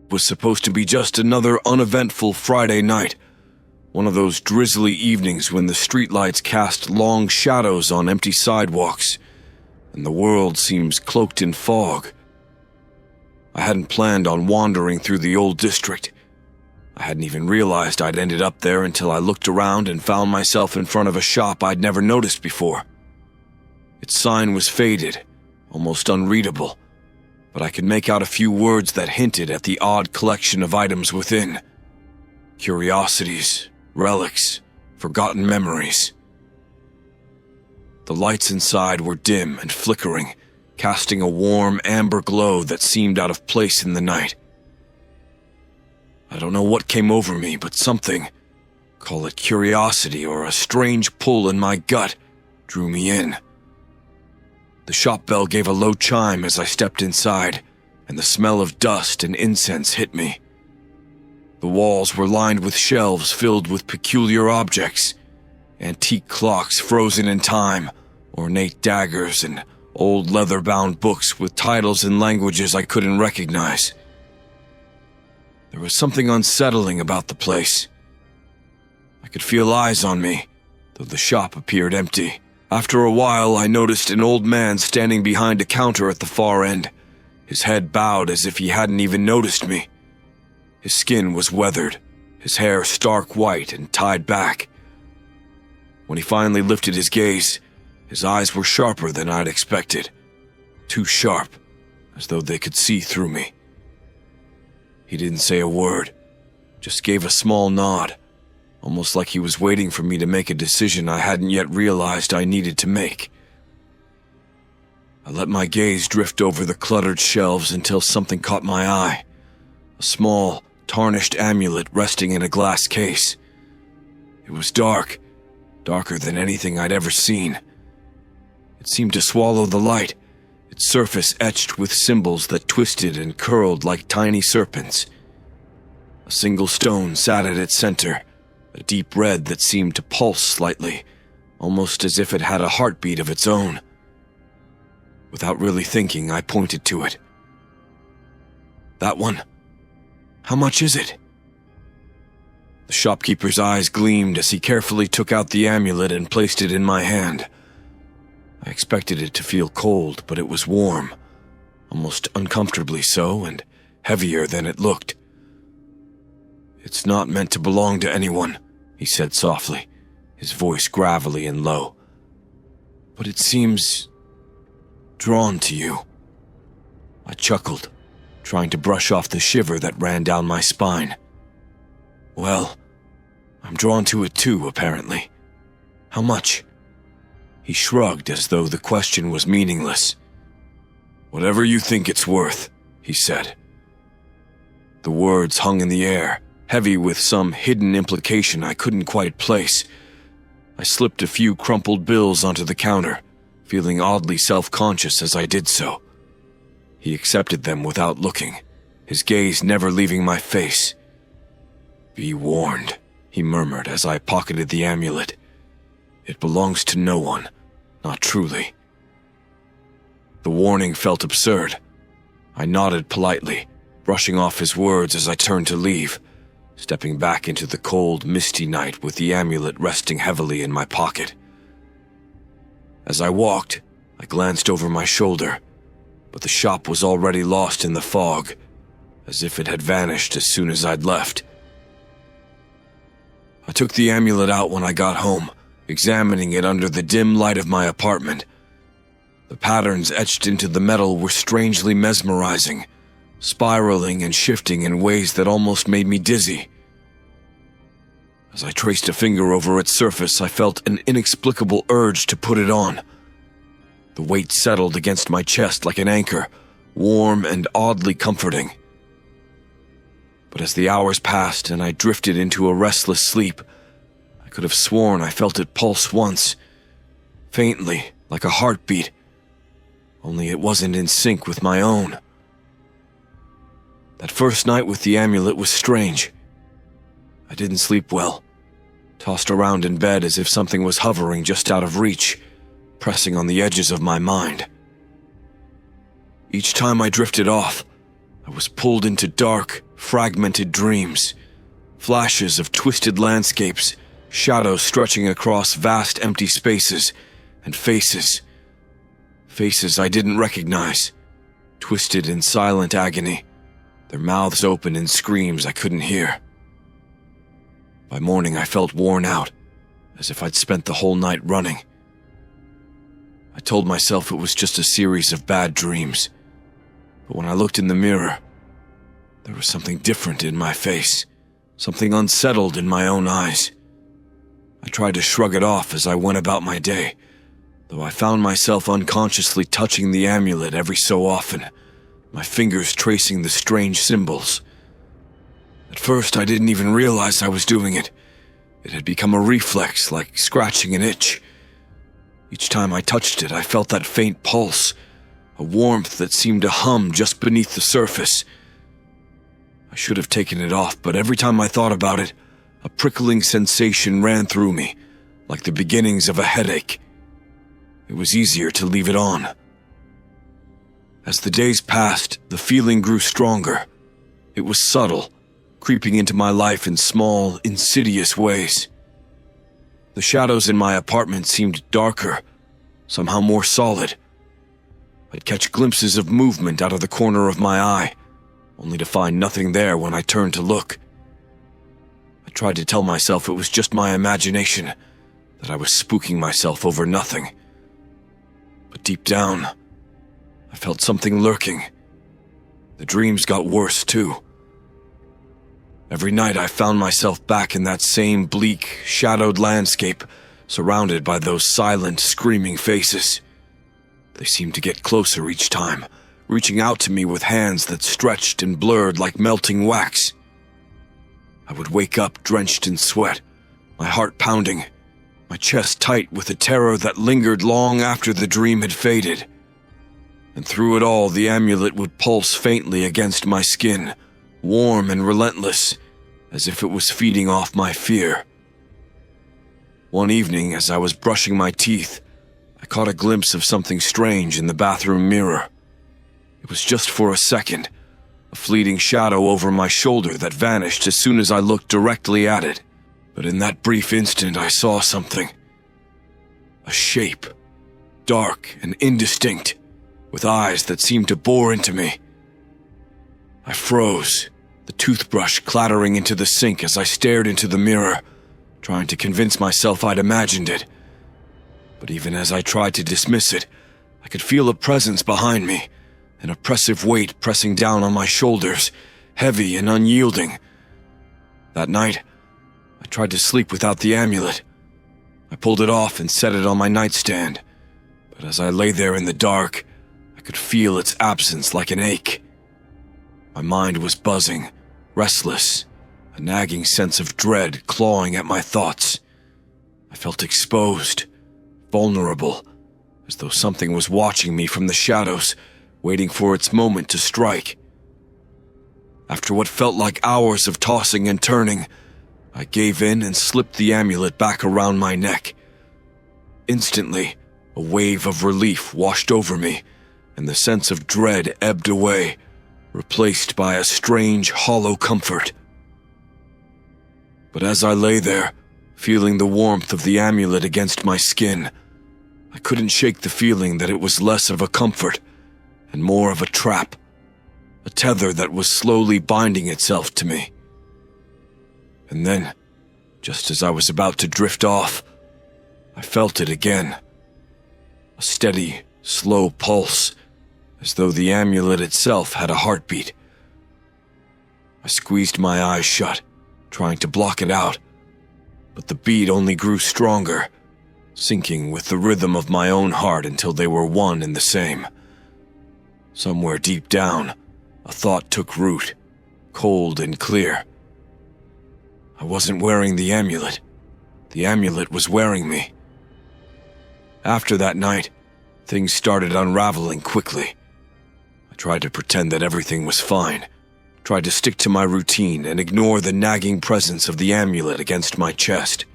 was supposed to be just another uneventful Friday night, one of those drizzly evenings when the streetlights cast long shadows on empty sidewalks, and the world seems cloaked in fog. I hadn't planned on wandering through the old district. I hadn't even realized I'd ended up there until I looked around and found myself in front of a shop I'd never noticed before. Its sign was faded, almost unreadable, but I could make out a few words that hinted at the odd collection of items within. Curiosities, relics, forgotten memories. The lights inside were dim and flickering, casting a warm amber glow that seemed out of place in the night. I don't know what came over me, but something, call it curiosity or a strange pull in my gut, drew me in. The shop bell gave a low chime as I stepped inside, and the smell of dust and incense hit me. The walls were lined with shelves filled with peculiar objects, antique clocks frozen in time, ornate daggers, and old leather-bound books with titles in languages I couldn't recognize. There was something unsettling about the place. I could feel eyes on me, though the shop appeared empty. After a while, I noticed an old man standing behind a counter at the far end, his head bowed as if he hadn't even noticed me. His skin was weathered, his hair stark white and tied back. When he finally lifted his gaze, his eyes were sharper than I'd expected. Too sharp, as though they could see through me. He didn't say a word, just gave a small nod, almost like he was waiting for me to make a decision I hadn't yet realized I needed to make. I let my gaze drift over the cluttered shelves until something caught my eye. A small, tarnished amulet resting in a glass case. It was dark, darker than anything I'd ever seen. It seemed to swallow the light, its surface etched with symbols that twisted and curled like tiny serpents. A single stone sat at its center, a deep red that seemed to pulse slightly, almost as if it had a heartbeat of its own. Without really thinking, I pointed to it. That one. How much is it? The shopkeeper's eyes gleamed as he carefully took out the amulet and placed it in my hand. I expected it to feel cold, but it was warm, almost uncomfortably so, and heavier than it looked. "It's not meant to belong to anyone," he said softly, his voice gravelly and low. "But it seems drawn to you." I chuckled, trying to brush off the shiver that ran down my spine. "Well, I'm drawn to it too, apparently. How much?" He shrugged as though the question was meaningless. "Whatever you think it's worth," he said. The words hung in the air, heavy with some hidden implication I couldn't quite place. I slipped a few crumpled bills onto the counter, feeling oddly self-conscious as I did so. He accepted them without looking, his gaze never leaving my face. "Be warned," he murmured as I pocketed the amulet. "It belongs to no one, not truly." The warning felt absurd. I nodded politely, brushing off his words as I turned to leave, stepping back into the cold, misty night with the amulet resting heavily in my pocket. As I walked, I glanced over my shoulder, but the shop was already lost in the fog, as if it had vanished as soon as I'd left. I took the amulet out when I got home, examining it under the dim light of my apartment. The patterns etched into the metal were strangely mesmerizing, spiraling and shifting in ways that almost made me dizzy. As I traced a finger over its surface, I felt an inexplicable urge to put it on. The weight settled against my chest like an anchor, warm and oddly comforting. But as the hours passed and I drifted into a restless sleep, I could have sworn I felt it pulse once, faintly, like a heartbeat, only it wasn't in sync with my own. That first night with the amulet was strange. I didn't sleep well, tossed around in bed as if something was hovering just out of reach, pressing on the edges of my mind. Each time I drifted off, I was pulled into dark, fragmented dreams, flashes of twisted landscapes, shadows stretching across vast empty spaces, and faces. Faces I didn't recognize, twisted in silent agony, their mouths open in screams I couldn't hear. By morning I felt worn out, as if I'd spent the whole night running. I told myself it was just a series of bad dreams, but when I looked in the mirror, there was something different in my face, something unsettled in my own eyes. I tried to shrug it off as I went about my day, though I found myself unconsciously touching the amulet every so often, my fingers tracing the strange symbols. At first, I didn't even realize I was doing it. It had become a reflex, like scratching an itch. Each time I touched it, I felt that faint pulse, a warmth that seemed to hum just beneath the surface. I should have taken it off, but every time I thought about it, a prickling sensation ran through me, like the beginnings of a headache. It was easier to leave it on. As the days passed, the feeling grew stronger. It was subtle, creeping into my life in small, insidious ways. The shadows in my apartment seemed darker, somehow more solid. I'd catch glimpses of movement out of the corner of my eye, only to find nothing there when I turned to look. I tried to tell myself it was just my imagination, that I was spooking myself over nothing. But deep down, I felt something lurking. The dreams got worse, too. Every night I found myself back in that same bleak, shadowed landscape, surrounded by those silent, screaming faces. They seemed to get closer each time, reaching out to me with hands that stretched and blurred like melting wax. I would wake up drenched in sweat, my heart pounding, my chest tight with a terror that lingered long after the dream had faded. And through it all, the amulet would pulse faintly against my skin, warm and relentless, as if it was feeding off my fear. One evening, as I was brushing my teeth, I caught a glimpse of something strange in the bathroom mirror. It was just for a second, a fleeting shadow over my shoulder that vanished as soon as I looked directly at it. But in that brief instant, I saw something. A shape, dark and indistinct, with eyes that seemed to bore into me. I froze, the toothbrush clattering into the sink as I stared into the mirror, trying to convince myself I'd imagined it. But even as I tried to dismiss it, I could feel a presence behind me, an oppressive weight pressing down on my shoulders, heavy and unyielding. That night, I tried to sleep without the amulet. I pulled it off and set it on my nightstand, but as I lay there in the dark, I could feel its absence like an ache. My mind was buzzing, restless, a nagging sense of dread clawing at my thoughts. I felt exposed, vulnerable, as though something was watching me from the shadows, waiting for its moment to strike. After what felt like hours of tossing and turning, I gave in and slipped the amulet back around my neck. Instantly, a wave of relief washed over me, and the sense of dread ebbed away, replaced by a strange, hollow comfort. But as I lay there, feeling the warmth of the amulet against my skin, I couldn't shake the feeling that it was less of a comfort and more of a trap, a tether that was slowly binding itself to me. And then, just as I was about to drift off, I felt it again. A steady, slow pulse, as though the amulet itself had a heartbeat. I squeezed my eyes shut, trying to block it out, but the beat only grew stronger, syncing with the rhythm of my own heart until they were one and the same. Somewhere deep down, a thought took root, cold and clear. I wasn't wearing the amulet. The amulet was wearing me. After that night, things started unraveling quickly. I tried to pretend that everything was fine, tried to stick to my routine and ignore the nagging presence of the amulet against my chest.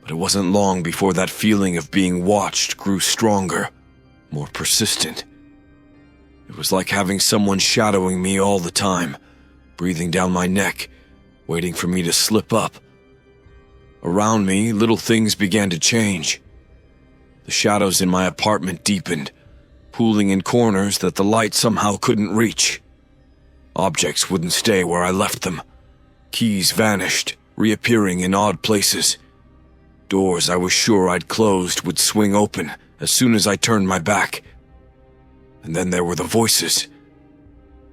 But it wasn't long before that feeling of being watched grew stronger, more persistent. It was like having someone shadowing me all the time, breathing down my neck, waiting for me to slip up. Around me, little things began to change. The shadows in my apartment deepened, pooling in corners that the light somehow couldn't reach. Objects wouldn't stay where I left them. Keys vanished, reappearing in odd places. Doors I was sure I'd closed would swing open as soon as I turned my back. And then there were the voices.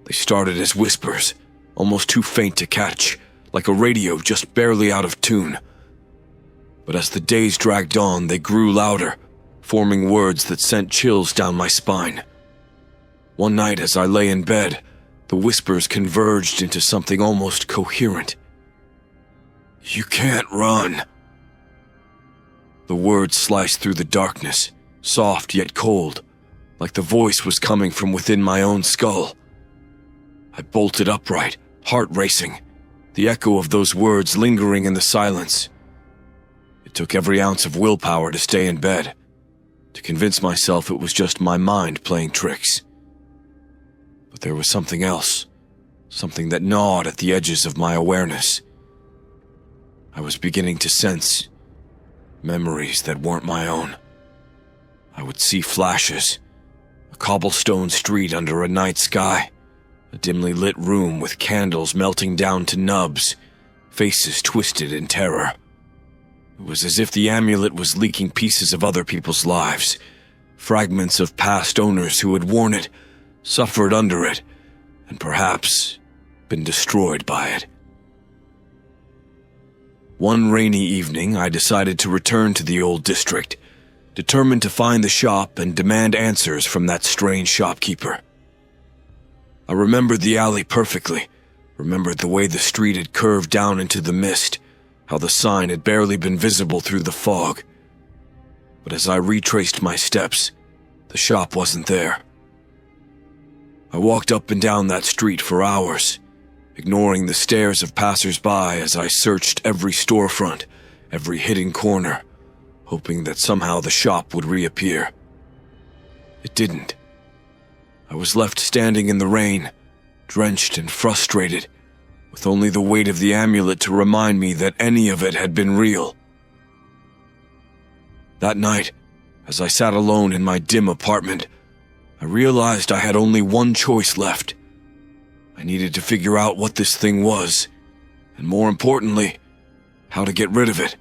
They started as whispers, almost too faint to catch, like a radio just barely out of tune. But as the days dragged on, they grew louder, forming words that sent chills down my spine. One night as I lay in bed, the whispers converged into something almost coherent. "You can't run." The words sliced through the darkness, soft yet cold, like the voice was coming from within my own skull. I bolted upright, heart racing, the echo of those words lingering in the silence. It took every ounce of willpower to stay in bed, to convince myself it was just my mind playing tricks. But there was something else, something that gnawed at the edges of my awareness. I was beginning to sense memories that weren't my own. I would see flashes, a cobblestone street under a night sky, a dimly lit room with candles melting down to nubs, faces twisted in terror. It was as if the amulet was leaking pieces of other people's lives, fragments of past owners who had worn it, suffered under it, and perhaps been destroyed by it. One rainy evening, I decided to return to the old district, determined to find the shop and demand answers from that strange shopkeeper. I remembered the alley perfectly, remembered the way the street had curved down into the mist, how the sign had barely been visible through the fog. But as I retraced my steps, the shop wasn't there. I walked up and down that street for hours, ignoring the stares of passers-by as I searched every storefront, every hidden corner, hoping that somehow the shop would reappear. It didn't. I was left standing in the rain, drenched and frustrated, with only the weight of the amulet to remind me that any of it had been real. That night, as I sat alone in my dim apartment, I realized I had only one choice left. I needed to figure out what this thing was, and more importantly, how to get rid of it.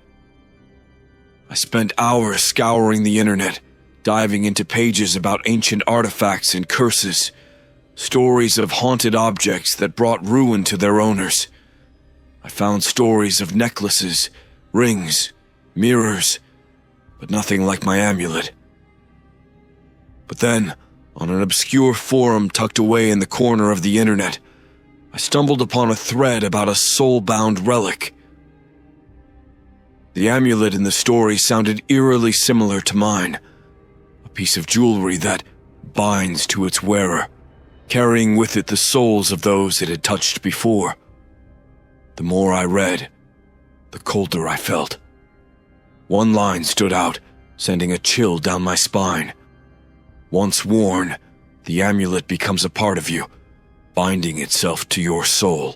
I spent hours scouring the internet, diving into pages about ancient artifacts and curses, stories of haunted objects that brought ruin to their owners. I found stories of necklaces, rings, mirrors, but nothing like my amulet. But then, on an obscure forum tucked away in the corner of the internet, I stumbled upon a thread about a soul-bound relic. The amulet in the story sounded eerily similar to mine, a piece of jewelry that binds to its wearer, carrying with it the souls of those it had touched before. The more I read, the colder I felt. One line stood out, sending a chill down my spine. Once worn, the amulet becomes a part of you, binding itself to your soul.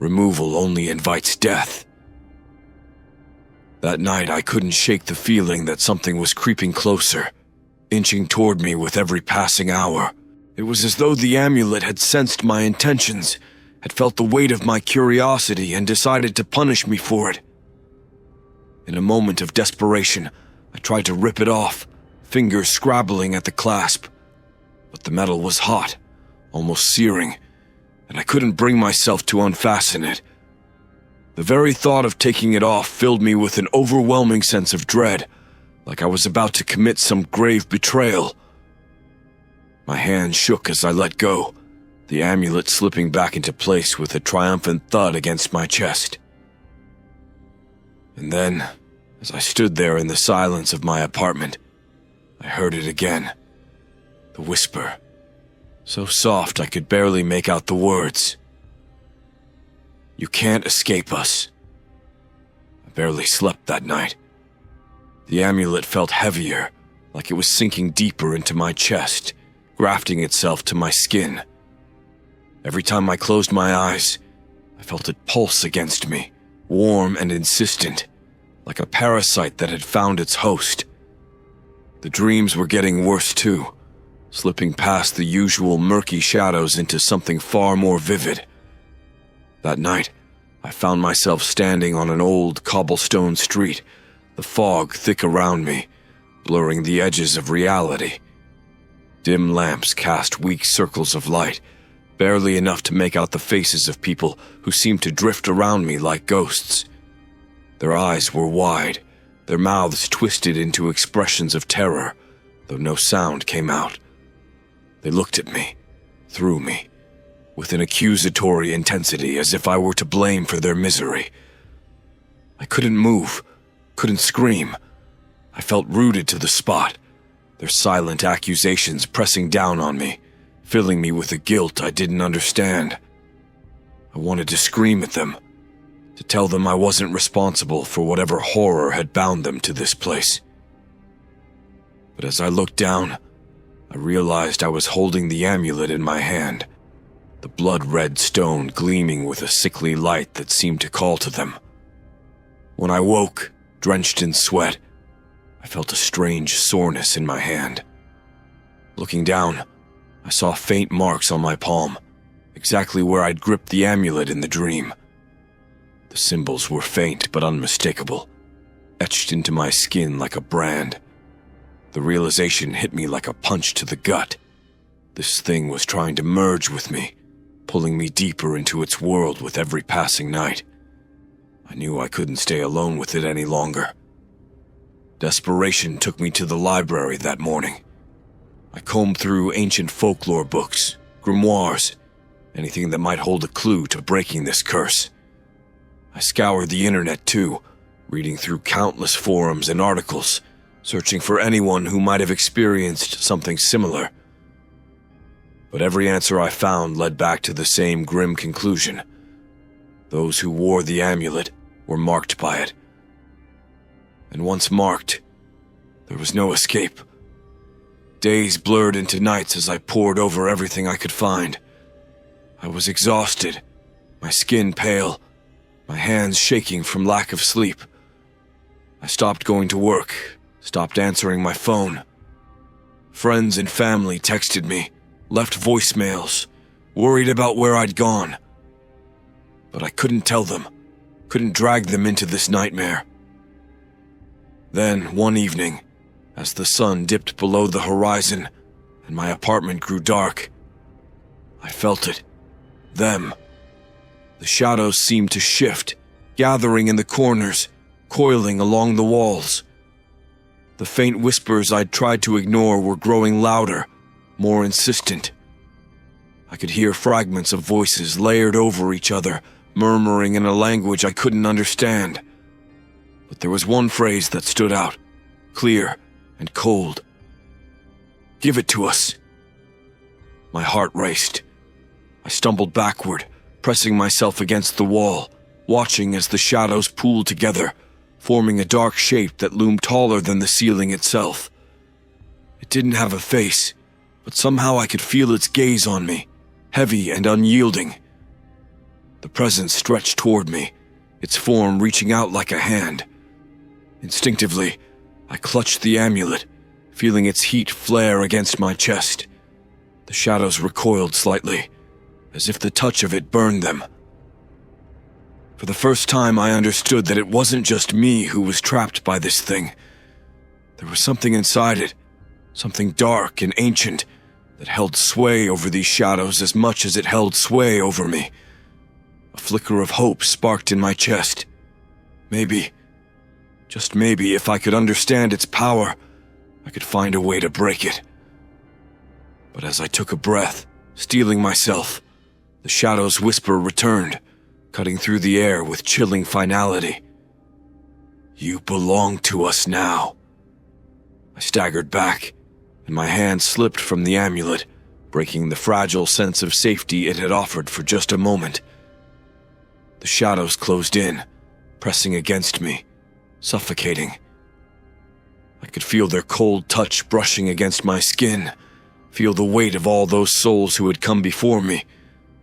Removal only invites death. That night I couldn't shake the feeling that something was creeping closer, inching toward me with every passing hour. It was as though the amulet had sensed my intentions, had felt the weight of my curiosity and decided to punish me for it. In a moment of desperation, I tried to rip it off, fingers scrabbling at the clasp. But the metal was hot, almost searing, and I couldn't bring myself to unfasten it. The very thought of taking it off filled me with an overwhelming sense of dread, like I was about to commit some grave betrayal. My hand shook as I let go, the amulet slipping back into place with a triumphant thud against my chest. And then, as I stood there in the silence of my apartment, I heard it again. The whisper, so soft I could barely make out the words. "You can't escape us." I barely slept that night. The amulet felt heavier, like it was sinking deeper into my chest, grafting itself to my skin. Every time I closed my eyes, I felt it pulse against me, warm and insistent, like a parasite that had found its host. The dreams were getting worse too, slipping past the usual murky shadows into something far more vivid. That night, I found myself standing on an old cobblestone street, the fog thick around me, blurring the edges of reality. Dim lamps cast weak circles of light, barely enough to make out the faces of people who seemed to drift around me like ghosts. Their eyes were wide, their mouths twisted into expressions of terror, though no sound came out. They looked at me, through me, with an accusatory intensity as if I were to blame for their misery. I couldn't move, couldn't scream. I felt rooted to the spot, their silent accusations pressing down on me, filling me with a guilt I didn't understand. I wanted to scream at them, to tell them I wasn't responsible for whatever horror had bound them to this place. But as I looked down, I realized I was holding the amulet in my hand, the blood-red stone gleaming with a sickly light that seemed to call to them. When I woke, drenched in sweat, I felt a strange soreness in my hand. Looking down, I saw faint marks on my palm, exactly where I'd gripped the amulet in the dream. The symbols were faint but unmistakable, etched into my skin like a brand. The realization hit me like a punch to the gut. This thing was trying to merge with me, pulling me deeper into its world with every passing night. I knew I couldn't stay alone with it any longer. Desperation took me to the library that morning. I combed through ancient folklore books, grimoires, anything that might hold a clue to breaking this curse. I scoured the internet too, reading through countless forums and articles, searching for anyone who might have experienced something similar. But every answer I found led back to the same grim conclusion. Those who wore the amulet were marked by it. And once marked, there was no escape. Days blurred into nights as I pored over everything I could find. I was exhausted, my skin pale, my hands shaking from lack of sleep. I stopped going to work, stopped answering my phone. Friends and family texted me, left voicemails, worried about where I'd gone. But I couldn't tell them, couldn't drag them into this nightmare. Then, one evening, as the sun dipped below the horizon and my apartment grew dark, I felt it. Them. The shadows seemed to shift, gathering in the corners, coiling along the walls. The faint whispers I'd tried to ignore were growing louder, more insistent. I could hear fragments of voices layered over each other, murmuring in a language I couldn't understand. But there was one phrase that stood out, clear and cold. "Give it to us." My heart raced. I stumbled backward, pressing myself against the wall, watching as the shadows pooled together, forming a dark shape that loomed taller than the ceiling itself. It didn't have a face, but somehow I could feel its gaze on me, heavy and unyielding. The presence stretched toward me, its form reaching out like a hand. Instinctively, I clutched the amulet, feeling its heat flare against my chest. The shadows recoiled slightly, as if the touch of it burned them. For the first time, I understood that it wasn't just me who was trapped by this thing. There was something inside it, something dark and ancient, that held sway over these shadows as much as it held sway over me. A flicker of hope sparked in my chest. Maybe, just maybe, if I could understand its power, I could find a way to break it. But as I took a breath, steeling myself, the shadow's whisper returned, cutting through the air with chilling finality. "You belong to us now." I staggered back, and my hand slipped from the amulet, breaking the fragile sense of safety it had offered for just a moment. The shadows closed in, pressing against me, suffocating. I could feel their cold touch brushing against my skin, feel the weight of all those souls who had come before me,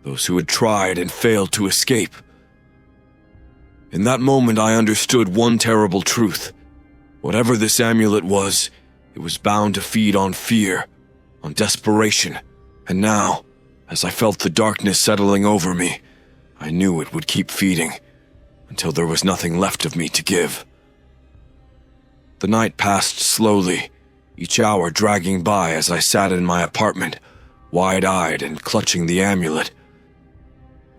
those who had tried and failed to escape. In that moment, I understood one terrible truth. Whatever this amulet was, it was bound to feed on fear, on desperation, and now, as I felt the darkness settling over me, I knew it would keep feeding, until there was nothing left of me to give. The night passed slowly, each hour dragging by as I sat in my apartment, wide-eyed and clutching the amulet.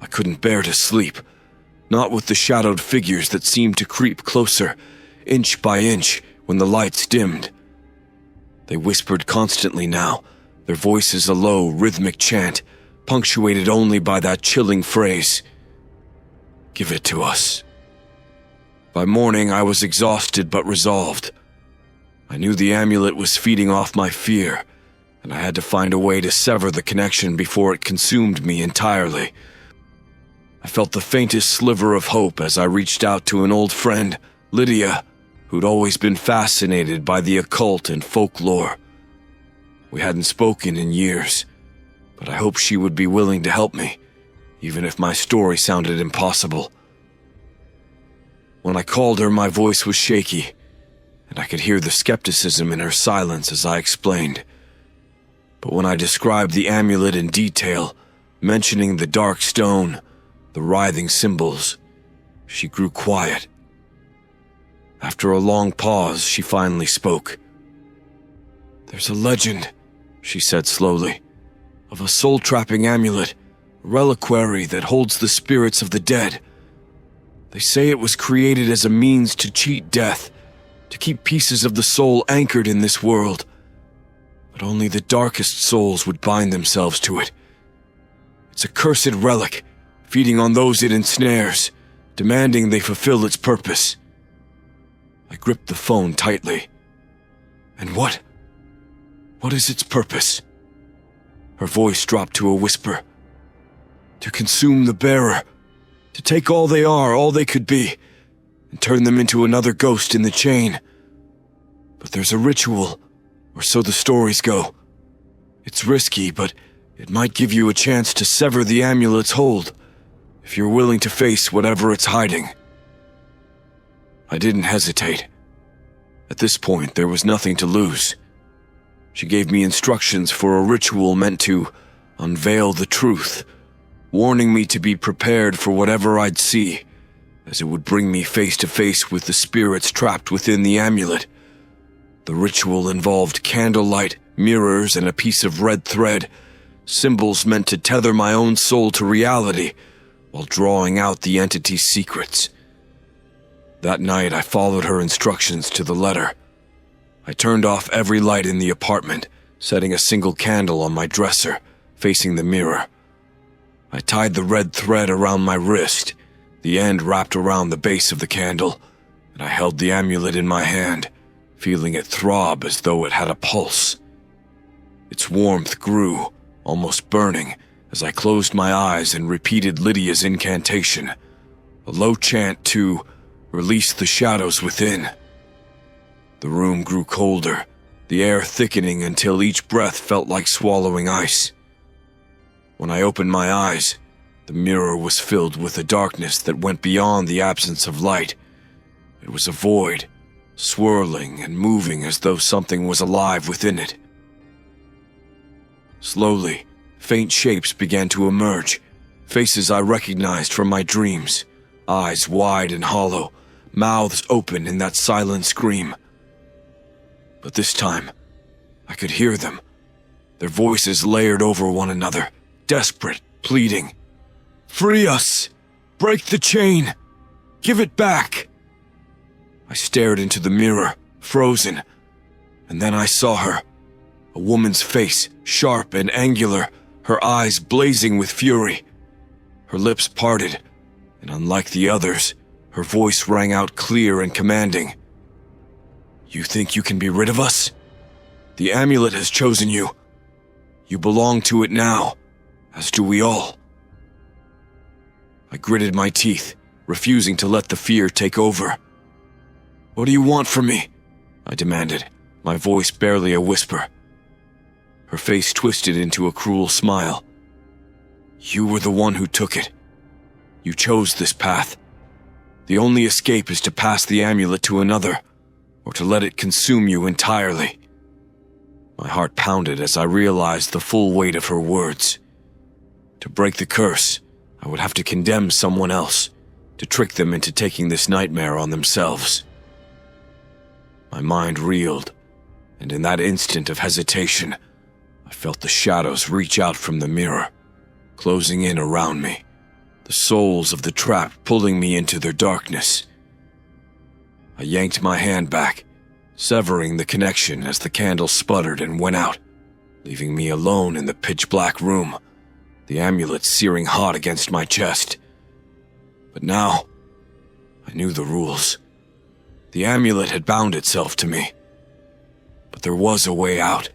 I couldn't bear to sleep, not with the shadowed figures that seemed to creep closer, inch by inch, when the lights dimmed. They whispered constantly now, their voices a low, rhythmic chant, punctuated only by that chilling phrase, "Give it to us." By morning, I was exhausted but resolved. I knew the amulet was feeding off my fear, and I had to find a way to sever the connection before it consumed me entirely. I felt the faintest sliver of hope as I reached out to an old friend, Lydia, who'd always been fascinated by the occult and folklore. We hadn't spoken in years, but I hoped she would be willing to help me, even if my story sounded impossible. When I called her, my voice was shaky, and I could hear the skepticism in her silence as I explained. But when I described the amulet in detail, mentioning the dark stone, the writhing symbols, she grew quiet. After a long pause, she finally spoke. "There's a legend," she said slowly, "of a soul-trapping amulet, a reliquary that holds the spirits of the dead. They say it was created as a means to cheat death, to keep pieces of the soul anchored in this world. But only the darkest souls would bind themselves to it. It's a cursed relic, feeding on those it ensnares, demanding they fulfill its purpose." I gripped the phone tightly. "And what is its purpose?" Her voice dropped to a whisper. "To consume the bearer, to take all they are, all they could be, and turn them into another ghost in the chain. But there's a ritual, or so the stories go. It's risky, but it might give you a chance to sever the amulet's hold, if you're willing to face whatever it's hiding." I didn't hesitate. At this point, there was nothing to lose. She gave me instructions for a ritual meant to unveil the truth, warning me to be prepared for whatever I'd see, as it would bring me face to face with the spirits trapped within the amulet. The ritual involved candlelight, mirrors, and a piece of red thread, symbols meant to tether my own soul to reality while drawing out the entity's secrets. That night, I followed her instructions to the letter. I turned off every light in the apartment, setting a single candle on my dresser, facing the mirror. I tied the red thread around my wrist, the end wrapped around the base of the candle, and I held the amulet in my hand, feeling it throb as though it had a pulse. Its warmth grew, almost burning, as I closed my eyes and repeated Lydia's incantation, a low chant to release the shadows within. The room grew colder, the air thickening until each breath felt like swallowing ice. When I opened my eyes, the mirror was filled with a darkness that went beyond the absence of light. It was a void, swirling and moving as though something was alive within it. Slowly, faint shapes began to emerge, faces I recognized from my dreams, eyes wide and hollow, mouths open in that silent scream. But this time, I could hear them, their voices layered over one another, desperate, pleading. "Free us! Break the chain! Give it back!" I stared into the mirror, frozen, and then I saw her. A woman's face, sharp and angular, her eyes blazing with fury. Her lips parted, and unlike the others, her voice rang out clear and commanding. "You think you can be rid of us? The amulet has chosen you. You belong to it now, as do we all." I gritted my teeth, refusing to let the fear take over. "What do you want from me?" I demanded, my voice barely a whisper. her face twisted into a cruel smile. "You were the one who took it. You chose this path. The only escape is to pass the amulet to another, or to let it consume you entirely." My heart pounded as I realized the full weight of her words. To break the curse, I would have to condemn someone else, to trick them into taking this nightmare on themselves. My mind reeled, and in that instant of hesitation, I felt the shadows reach out from the mirror, closing in around me, the souls of the trap pulling me into their darkness. I yanked my hand back, severing the connection as the candle sputtered and went out, leaving me alone in the pitch-black room, the amulet searing hot against my chest. But now, I knew the rules. The amulet had bound itself to me, but there was a way out.